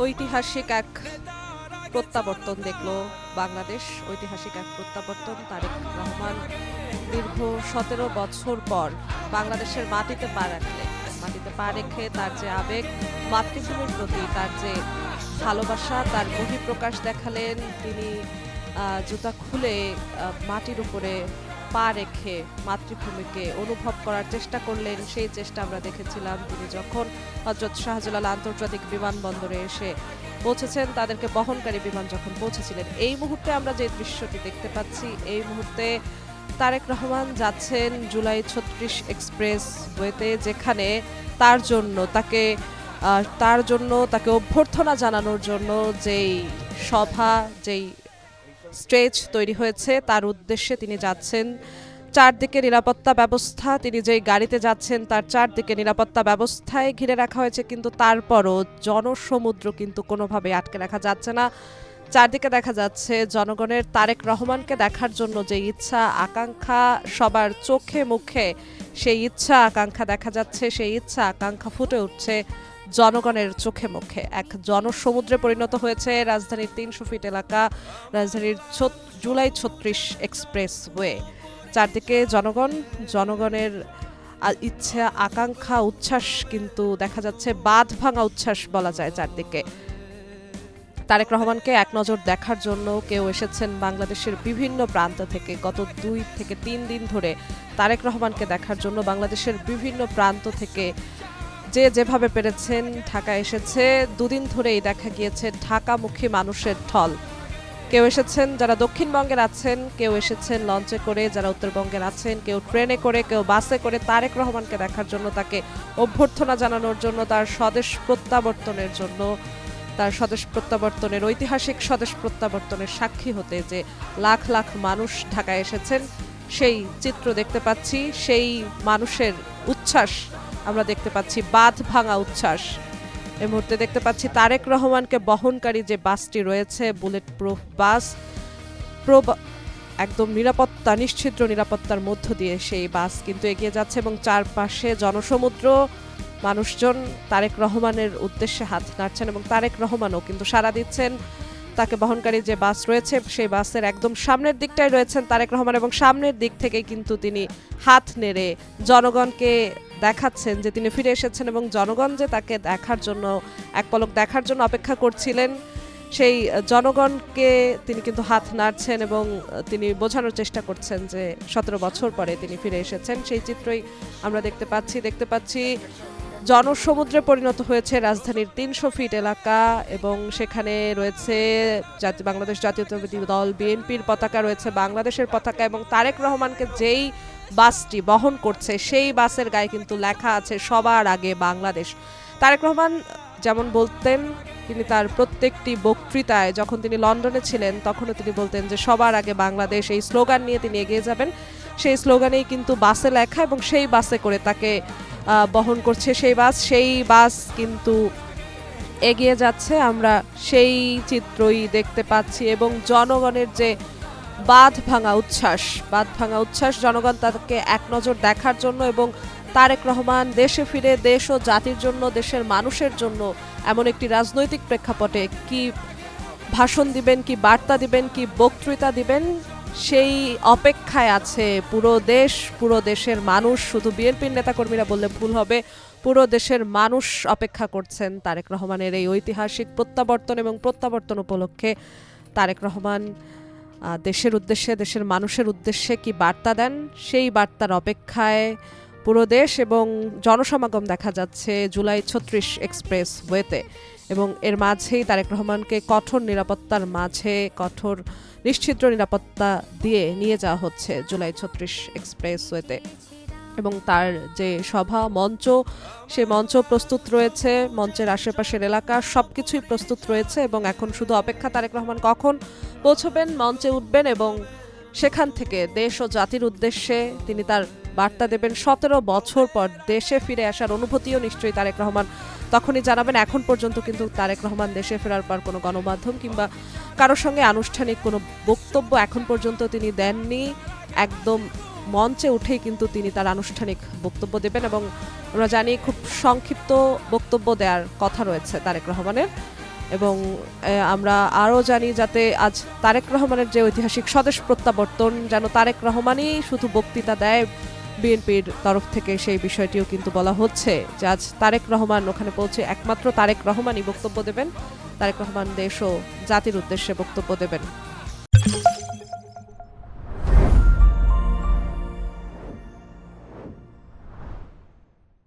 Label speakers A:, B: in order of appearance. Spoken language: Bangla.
A: ঐতিহাসিক এক প্রত্যাবর্তন দেখলো বাংলাদেশ। ঐতিহাসিক এক প্রত্যাবর্তন। তারেক রহমান দীর্ঘ ১৭ বছর পর বাংলাদেশের মাটিতে পা রেখে তার যে আবেগ, মাতৃভূমির প্রতি তার যে ভালোবাসা, তার বহিঃপ্রকাশ দেখালেন। তিনি জুতা খুলে মাটির উপরে পা রেখে মাতৃভূমিকে অনুভব করার চেষ্টা করলেন। সেই চেষ্টা আমরা দেখেছিলাম তিনি যখন হযরত শাহজালাল আন্তর্জাতিক বিমানবন্দরে এসে পৌঁছেছেন, তাদেরকে বহনকারী বিমান যখন পৌঁছেছিলেন। এই মুহূর্তে আমরা যে দৃশ্যটি দেখতে পাচ্ছি, এই মুহূর্তে তারেক রহমান যাচ্ছেন জুলাই ৩৬ এক্সপ্রেস ওয়েতে, যেখানে তার জন্য তাকে অভ্যর্থনা জানানোর জন্য যেই সভা, যেই স্টেজ তৈরি হয়েছে, তার উদ্দেশ্যে তিনি যাচ্ছেন। চারদিকে নিরাপত্তা ব্যবস্থা, তিনি যেই গাড়িতে যাচ্ছেন তার চারদিকে নিরাপত্তা ব্যবস্থায় ঘিরে রাখা হয়েছে, কিন্তু তারপরও জনসমুদ্র কিন্তু কোনোভাবে আটকে রাখা যাচ্ছে না। চারদিকে দেখা যাচ্ছে জনগণের তারেক রহমানকে দেখার জন্য যে ইচ্ছা আকাঙ্ক্ষা সবার চোখে মুখে, সেই ইচ্ছা আকাঙ্ক্ষা দেখা যাচ্ছে, সেই ইচ্ছা আকাঙ্ক্ষা ফুটে উঠছে জনগণের চোখে মুখে। এক জনসমুদ্রে পরিণত হয়েছে রাজধানীর ৩০০ ফিট এলাকা, রাজধানীর জুলাই ৩৬ এক্সপ্রেস ওয়ে। চারদিকে জনগণের ইচ্ছা আকাঙ্ক্ষা উচ্ছ্বাস কিন্তু দেখা যাচ্ছে, বাঁধ ভাঙা উচ্ছ্বাস বলা যায়। চারদিকে তারেক রহমানকে এক নজর দেখার জন্য কেউ এসেছেন বাংলাদেশের বিভিন্ন প্রান্ত থেকে। গত ২ থেকে ৩ দিন ধরে তারেক রহমানকে দেখার জন্য বাংলাদেশের বিভিন্ন প্রান্ত থেকে যে যেভাবে পেরেছেন ঢাকা এসেছে। দুদিন ধরেই দেখা গিয়েছে ঢাকামুখী মানুষের ঢল। কেউ এসেছেন যারা দক্ষিণবঙ্গের আছেন, কেউ এসেছেন লঞ্চে করে যারা উত্তরবঙ্গের আছেন, কেউ ট্রেনে করে, কেউ বাসে করে তারেক রহমানকে দেখার জন্য, তাকে অভ্যর্থনা জানানোর জন্য, তার স্বদেশ প্রত্যাবর্তনের জন্য, তার স্বদেশ প্রত্যাবর্তনের ঐতিহাসিক স্বদেশ প্রত্যাবর্তনের সাক্ষী হতে যে লাখ লাখ মানুষ ঢাকায় এসেছেন, সেই চিত্র দেখতে পাচ্ছি। সেই মানুষের উচ্ছ্বাস আমরা দেখতে পাচ্ছি, বাঁধ ভাঙা উচ্ছ্বাস। এই মুহূর্তে দেখতে পাচ্ছি তারেক রহমানকে বহনকারী যে বাসটি রয়েছে, বুলেট প্রুফ বাস, একদম নিরাপত্তা, নিশ্ছিদ্র নিরাপত্তার মধ্য দিয়ে সেই বাস কিন্তু এগিয়ে যাচ্ছে এবং চারপাশে জনসমুদ্র, মানুষজন তারেক রহমানের উদ্দেশ্যে হাত নাড়ছেন এবং তারেক রহমানও কিন্তু সাড়া দিচ্ছেন। তাকে বহনকারী যে বাস রয়েছে, সেই বাসের একদম সামনের দিকটাই রয়েছেন তারেক রহমান এবং সামনের দিক থেকেই কিন্তু তিনি হাত নেড়ে জনগণকে দেখাচ্ছেন যে তিনি ফিরে এসেছেন এবং জনগণ যে তাকে দেখার জন্য, এক পলক দেখার জন্য অপেক্ষা করছিলেন, সেই জনগণকে তিনি কিন্তু হাত নাড়ছেন এবং তিনি বোঝানোর চেষ্টা করছেন যে ১৭ বছর পরে তিনি ফিরে এসেছেন। সেই চিত্রই আমরা দেখতে পাচ্ছি। জনসমুদ্রে পরিণত হয়েছে রাজধানীর ৩০০ ফিট এলাকা এবং সেখানে রয়েছে বাংলাদেশ জাতীয়তাবাদী দল বিএনপির পতাকা, রয়েছে বাংলাদেশের পতাকা এবং তারেক রহমানকে যেই বাসটি বহন করছে সেই বাসের গায়ে কিন্তু লেখা আছে সবার আগে বাংলাদেশ। তারেক রহমান যেমন বলতেন, তিনি তার প্রত্যেকটি বক্তৃতায়, যখন তিনি লন্ডনে ছিলেন তখনও তিনি বলতেন যে সবার আগে বাংলাদেশ, এই স্লোগান নিয়ে তিনি এগিয়ে যাবেন। সেই স্লোগানেই কিন্তু বাসে লেখা এবং সেই বাসে করে তাকে বহন করছে সেই বাস কিন্তু এগিয়ে যাচ্ছে। আমরা সেই চিত্রই দেখতে পাচ্ছি এবং জনগণের যে বাঁধ ভাঙা উচ্ছ্বাস, জনগণ তাকে এক নজর দেখার জন্য এবং তারেক রহমান দেশে ফিরে দেশ ও জাতির জন্য, দেশের মানুষের জন্য এমন একটি রাজনৈতিক প্রেক্ষাপটে কি ভাষণ দিবেন, কি বার্তা দিবেন, কি বক্তৃতা দিবেন, সেই অপেক্ষায় আছে পুরো দেশের মানুষ। শুধু বিএনপির নেতাকর্মীরা বললে ভুল হবে, পুরো দেশের মানুষ অপেক্ষা করছেন তারেক রহমানের এই ঐতিহাসিক প্রত্যাবর্তন এবং প্রত্যাবর্তন উপলক্ষে তারেক রহমান দেশের উদ্দেশ্যে, দেশের মানুষের উদ্দেশ্যে কি বার্তা দেন, সেই বার্তার অপেক্ষায় পুরো দেশ এবং জনসমাগম দেখা যাচ্ছে জুলাই ৩৬ এক্সপ্রেস ওয়েতে। এবং এর মাঝেই তারেক রহমানকে কঠোর নিরাপত্তার মাঝে, কঠোর নিশ্ছিদ্র নিরাপত্তা দিয়ে নিয়ে যাওয়া হচ্ছে জুলাই ৩৬ এক্সপ্রেস ওয়েতে এবং তার যে সভা মঞ্চ, সেই মঞ্চ প্রস্তুত রয়েছে, মঞ্চের আশেপাশের এলাকা সবকিছুই প্রস্তুত রয়েছে এবং এখন শুধু অপেক্ষা তারেক রহমান কখন পৌঁছবেন, মঞ্চে উঠবেন এবং সেখান থেকে দেশ ও জাতির উদ্দেশ্যে তিনি তার বার্তা দেবেন। ১৭ বছর পর দেশে ফিরে আসার অনুভূতিও নিশ্চয়ই তারেক রহমান তখনই জানাবেন। এখন পর্যন্ত কিন্তু তারেক রহমান দেশে ফেরার পর কোনো গণমাধ্যম কিংবা কারোর সঙ্গে আনুষ্ঠানিক কোনো বক্তব্য এখন পর্যন্ত তিনি দেননি। একদম মঞ্চে উঠেই কিন্তু তিনি তার আনুষ্ঠানিক বক্তব্য দেবেন এবং আমরা জানি খুব সংক্ষিপ্ত বক্তব্য দেওয়ার কথা রয়েছে তারেক রহমানের। এবং আমরা আরও জানি যাতে আজ তারেক রহমানের যে ঐতিহাসিক স্বদেশ প্রত্যাবর্তন, যেন তারেক রহমানই শুধু বক্তৃতা দেয় বিএনপির তরফ থেকে, সেই বিষয়টিও কিন্তু বলা হচ্ছে যে আজ তারেক রহমান ওখানে পৌঁছে একমাত্র তারেক রহমানই বক্তব্য দেবেন। তারেক রহমান দেশ ও জাতির উদ্দেশ্যে বক্তব্য দেবেন।